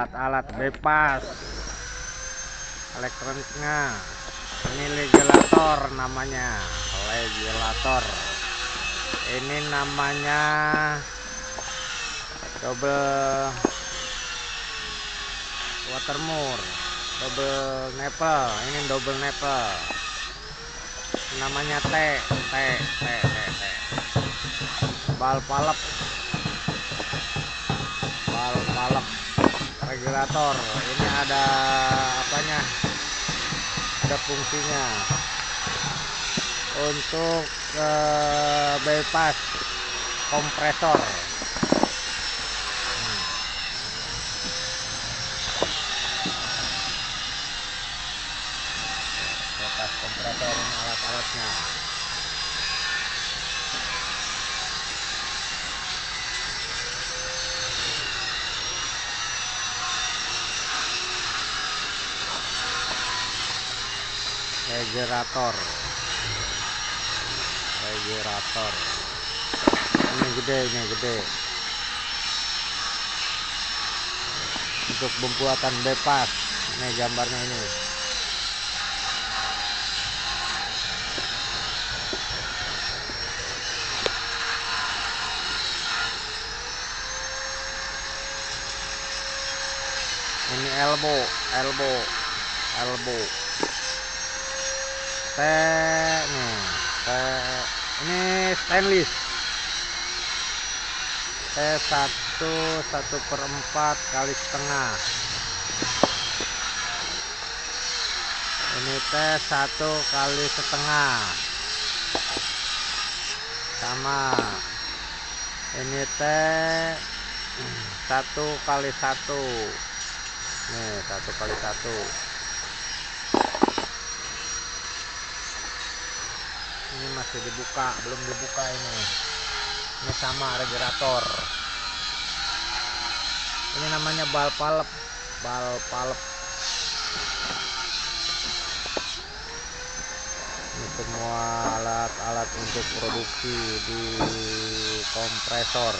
alat-alat bebas elektroniknya. Ini legislator namanya, legislator. Ini namanya double watermur, double nipple. Ini double nipple, namanya T. Bal palep regulator. Ini ada apanya, ada fungsinya untuk bypass kompresor. Bypass kompresor, ini alat-alatnya. Regulator ini gede untuk pembuatan bypass. Ini gambarnya ini. Ini elbow ini stainless T1/4 kali setengah. Ini T1 kali setengah sama. Ini T1 kali 1. Nih 1 kali 1. Ini masih dibuka, belum dibuka ini. Ini sama regulator. Ini namanya bal palep. Ini semua alat-alat untuk produksi di kompresor.